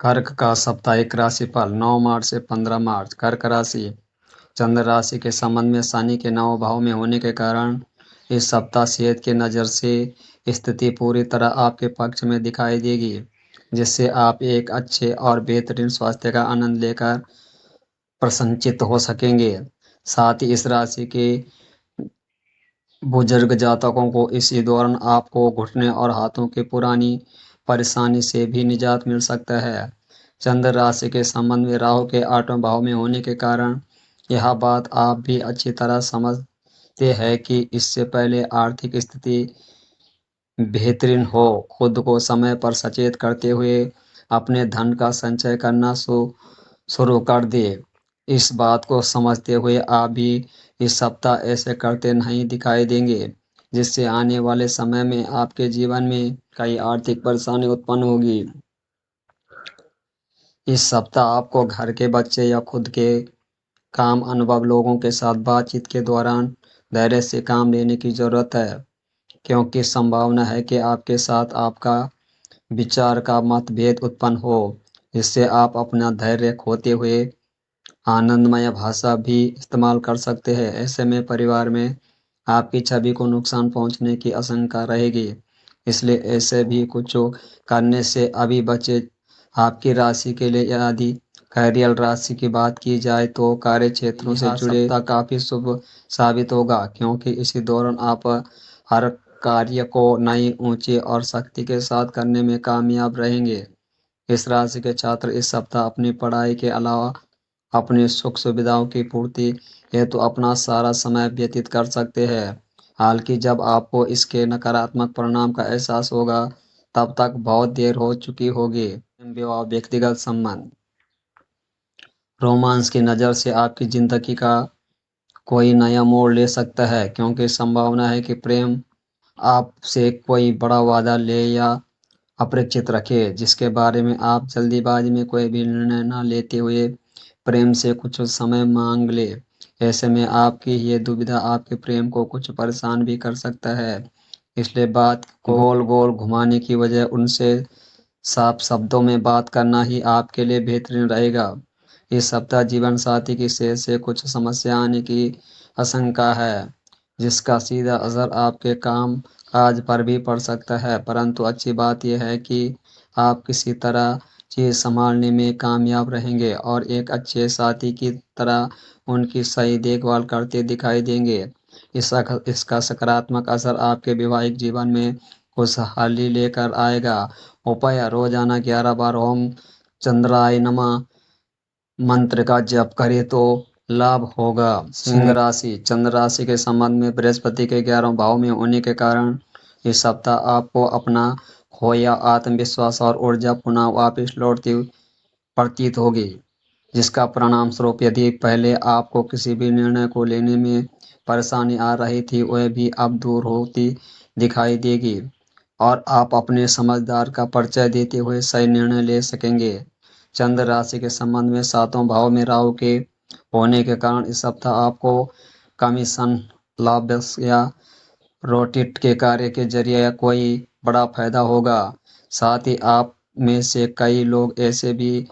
कर्क का साप्ताहिक राशिफल 9 मार्च से 15 मार्च। कर्क राशि। चंद्र राशि के संबंध में शनि के 9 भाव में होने के कारण इस सप्ताह सेहत की नज़र से स्थिति पूरी तरह आपके पक्ष में दिखाई देगी, जिससे आप एक अच्छे और बेहतरीन स्वास्थ्य का आनंद लेकर प्रसन्नचित्त हो सकेंगे। साथ ही इस राशि के बुजुर्ग जातकों को इसी दौरान आपको घुटने और हाथों की पुरानी परेशानी से भी निजात मिल सकता है। चंद्र राशि के संबंध में राहु के 8वें भाव में होने के कारण यह बात आप भी अच्छी तरह समझते हैं कि इससे पहले आर्थिक स्थिति बेहतरीन हो, खुद को समय पर सचेत करते हुए अपने धन का संचय करना शुरू कर दे। इस बात को समझते हुए आप भी इस सप्ताह ऐसे करते नहीं दिखाई देंगे, जिससे आने वाले समय में आपके जीवन में कई आर्थिक परेशानी उत्पन्न होगी। इस सप्ताह आपको घर के बच्चे या खुद के काम अनुभव लोगों के साथ बातचीत के दौरान धैर्य से काम लेने की जरूरत है, क्योंकि संभावना है कि आपके साथ आपका विचार का मतभेद उत्पन्न हो, जिससे आप अपना धैर्य खोते हुए आनंदमय भाषा भी इस्तेमाल कर सकते हैं। ऐसे में परिवार में आपकी छवि को नुकसान पहुंचने की आशंका रहेगी, इसलिए ऐसे भी कुछ करने से अभी बचे। आपकी राशि के लिए यदि कैरियर राशि की बात की जाए तो कार्य क्षेत्रों से जुड़े काफी शुभ साबित होगा, क्योंकि इसी दौरान आप हर कार्य को नई ऊंची और शक्ति के साथ करने में कामयाब रहेंगे। इस राशि के छात्र इस सप्ताह अपनी पढ़ाई के अलावा अपनी सुख सुविधाओं की पूर्ति हेतु अपना सारा समय व्यतीत कर सकते हैं। हालांकि जब आपको इसके नकारात्मक परिणाम का एहसास होगा, तब तक बहुत देर हो चुकी होगी। विवाह, व्यक्तिगत संबंध, रोमांस की नज़र से आपकी जिंदगी का कोई नया मोड़ ले सकता है, क्योंकि संभावना है कि प्रेम आपसे कोई बड़ा वादा ले या अपेक्षित रखे, जिसके बारे में आप जल्दीबाजी में कोई भी निर्णय न लेते हुए प्रेम से कुछ समय मांग ले। ऐसे में आपकी ये दुविधा आपके प्रेम को कुछ परेशान भी कर सकता है, इसलिए बात को गोल गोल घुमाने की बजाय उनसे साफ शब्दों में बात करना ही आपके लिए बेहतरीन रहेगा। इस सप्ताह जीवन साथी की सेहत से कुछ समस्या आने की आशंका है, जिसका सीधा असर आपके काम काज पर भी पड़ सकता है, परंतु अच्छी बात यह है कि आप किसी तरह चीज संभालने में कामयाब रहेंगे और एक अच्छे साथी की तरह उनकी सही देखभाल करते दिखाई देंगे। इसका सकारात्मक असर आपके वैवाहिक जीवन में खुशहाली लेकर आएगा। उपाय: रोजाना 11 बार ओम चंद्राय नमः मंत्र का जप करे तो लाभ होगा। सिंह राशि। चंद्र राशि के संबंध में बृहस्पति के 11वें भाव में होने के कारण इस सप्ताह आपको अपना खोया आत्मविश्वास और ऊर्जा पुनः वापस लौटती प्रतीत होगी, जिसका परिणाम स्वरूप यदि पहले आपको किसी भी निर्णय को लेने में परेशानी आ रही थी, वह भी अब दूर होती दिखाई देगी और आप अपने समझदार का परिचय देते हुए सही निर्णय ले सकेंगे। चंद्र राशि के संबंध में 7वें भाव में राहु के होने के कारण इस सप्ताह आपको कमीशन लाभ या रोटेट के कार्य के जरिए कोई बड़ा फायदा होगा। साथ ही आप में से कई लोग ऐसे भी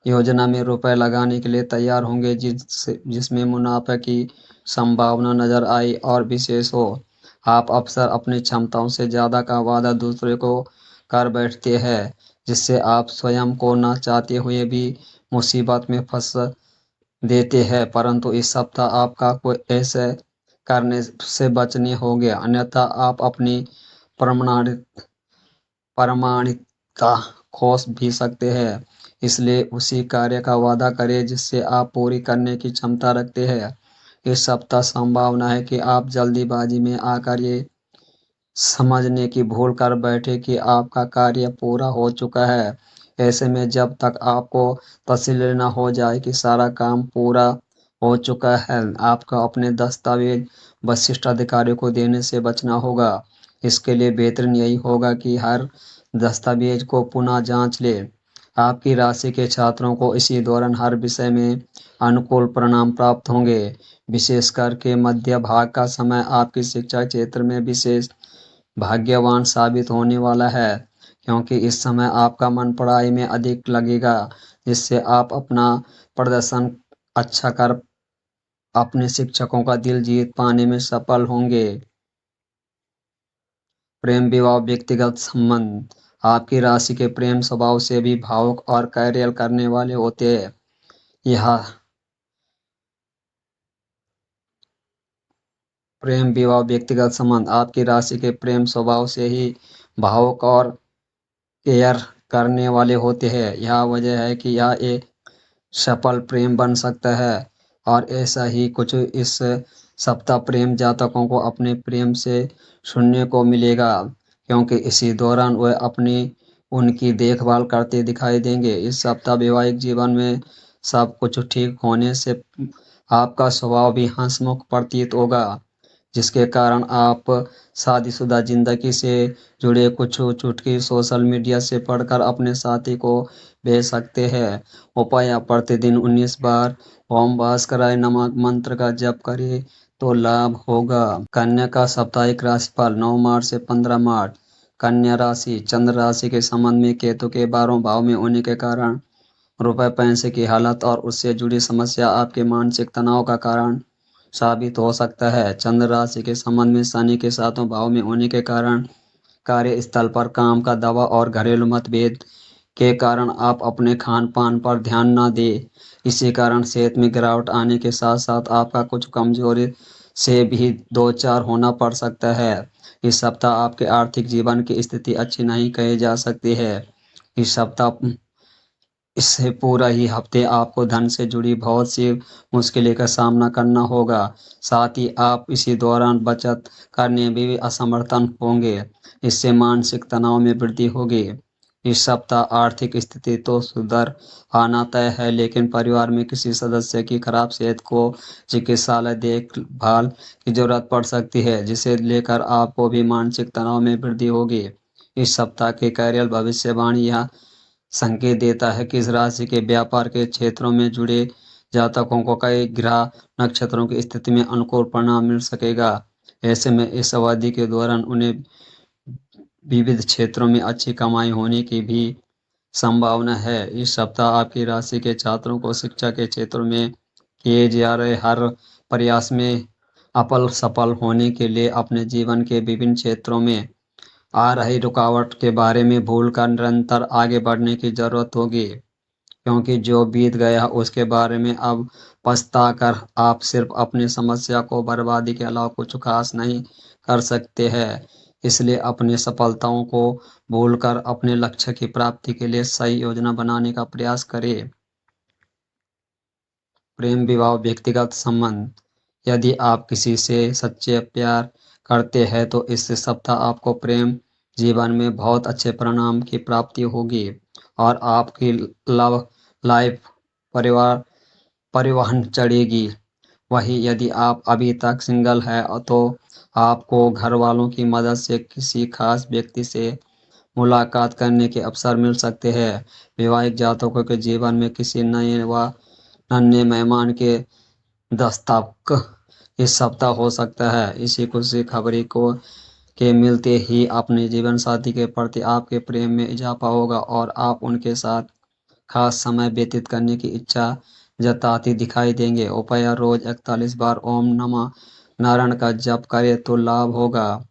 योजना में रुपए लगाने के लिए तैयार होंगे जिसमें मुनाफे की संभावना नजर आई और विशेष हो। आप अक्सर अपनी क्षमताओं से ज़्यादा का वादा दूसरे को कर बैठते हैं, जिससे आप स्वयं को ना चाहते हुए भी मुसीबत में फंस देते हैं, परंतु इस सप्ताह आपका कोई ऐसे करने से बचने होंगे, अन्यथा आप अपनी प्रामाणिकता खो भी सकते हैं। इसलिए उसी कार्य का वादा करें जिससे आप पूरी करने की क्षमता रखते हैं। इस सप्ताह संभावना है कि आप जल्दीबाजी में आकर ये समझने की भूल कर बैठे कि आपका कार्य पूरा हो चुका है। ऐसे में जब तक आपको तसल्ली न हो जाए कि सारा काम पूरा हो चुका है, आपको अपने दस्तावेज वरिष्ठ अधिकारियों को देने से बचना होगा। इसके लिए बेहतरीन यही होगा कि हर दस्तावेज को पुनः जांच लें। आपकी राशि के छात्रों को इसी दौरान हर विषय में अनुकूल परिणाम प्राप्त होंगे। विशेष करके मध्य भाग का समय आपकी शिक्षा क्षेत्र में विशेष भाग्यवान साबित होने वाला है, क्योंकि इस समय आपका मन पढ़ाई में अधिक लगेगा, जिससे आप अपना प्रदर्शन अच्छा कर अपने शिक्षकों का दिल जीत पाने में सफल होंगे। प्रेम विवाह व्यक्तिगत संबंध, आपकी राशि के प्रेम स्वभाव से भी भावुक और कैरियर करने वाले होते हैं। यह प्रेम विवाह व्यक्तिगत संबंध, आपकी राशि के प्रेम स्वभाव से ही भावुक और केयर करने वाले होते हैं। यह वजह है कि यह एक सफल प्रेम बन सकता है। और ऐसा ही कुछ इस सप्ताह प्रेम जातकों को अपने प्रेम से सुनने को मिलेगा, क्योंकि इसी दौरान वह अपनी उनकी देखभाल करते दिखाई देंगे। इस सप्ताह वैवाहिक जीवन में सब कुछ ठीक होने से आपका स्वभाव भी हंसमुख प्रतीत होगा, जिसके कारण आप शादीशुदा जिंदगी से जुड़े कुछ चुटकी सोशल मीडिया से पढ़कर अपने साथी को भेज सकते हैं। उपाय, प्रतिदिन 19 बार ओम भास्कराय नमः मंत्र का जप करें तो लाभ होगा। कन्या का साप्ताहिक राशिफल 9 मार्च से 15 मार्च। कन्या राशि, चंद्र राशि के संबंध में केतु के 12वें भाव में होने के कारण रुपए पैसे की हालत और उससे जुड़ी समस्या आपके मानसिक तनाव का कारण साबित हो सकता है। चंद्र राशि के संबंध में शनि के 7वें भाव में होने के कारण कार्यस्थल पर काम का दबाव और घरेलू मतभेद के कारण आप अपने खान पान पर ध्यान न दें। इसी कारण सेहत में गिरावट आने के साथ साथ आपका कुछ कमजोरी से भी दो चार होना पड़ सकता है। इस सप्ताह आपके आर्थिक जीवन की स्थिति अच्छी नहीं कही जा सकती है। इस सप्ताह इससे पूरा ही हफ्ते आपको धन से जुड़ी बहुत सी मुश्किलों का सामना करना होगा। साथ ही आप इसी दौरान बचत करने में भी असमर्थन होंगे। इससे मानसिक तनाव में वृद्धि होगी। इस सप्ताह आर्थिक स्थिति तो सुधर आना तय है, लेकिन परिवार में किसी सदस्य की खराब सेहत को चिकित्सालय देखभाल की जरूरत पड़ सकती है, जिसे लेकर आपको भी मानसिक तनाव में वृद्धि होगी। इस सप्ताह के करियर भविष्यवाणी यह संकेत देता है कि इस राशि के व्यापार के क्षेत्रों में जुड़े जातकों को कई ग्रह नक्षत्रों की स्थिति में अनुकूल परिणाम मिल सकेगा। ऐसे में इस अवधि के दौरान उन्हें विविध क्षेत्रों में अच्छी कमाई होने की भी संभावना है। इस सप्ताह आपकी राशि के छात्रों को शिक्षा के क्षेत्र में किए जा रहे हर प्रयास में अपल सफल होने के लिए अपने जीवन के विभिन्न क्षेत्रों में आ रही रुकावट के बारे में भूलकर निरंतर आगे बढ़ने की जरूरत होगी, क्योंकि जो बीत गया उसके बारे में अब पछता कर आप सिर्फ अपनी समस्या को बर्बादी के अलावा कुछ खास नहीं कर सकते हैं। इसलिए अपनी सफलताओं को भूलकर अपने लक्ष्य की प्राप्ति के लिए सही योजना बनाने का प्रयास करें। प्रेम विवाह व्यक्तिगत संबंध, यदि आप किसी से सच्चे प्यार करते हैं तो इस सप्ताह आपको प्रेम जीवन में बहुत अच्छे परिणाम की प्राप्ति होगी और आपकी लव लाइफ परिवार परिवहन चढ़ेगी। वहीं यदि आप अभी तक सिंगल है तो आपको घर वालों की मदद से किसी खास व्यक्ति से मुलाकात करने के अवसर मिल सकते हैं। वैवाहिक जातकों के जीवन में किसी नए व नन्हे मेहमान के दस्तक इस सप्ताह हो सकता है। इसी खुशी खबरी को के मिलते ही अपने जीवन साथी के प्रति आपके प्रेम में इजाफा होगा और आप उनके साथ खास समय व्यतीत करने की इच्छा जताती दिखाई देंगे। उपाय, रोज 41 बार ओम नमः नारायण का जप करें तो लाभ होगा।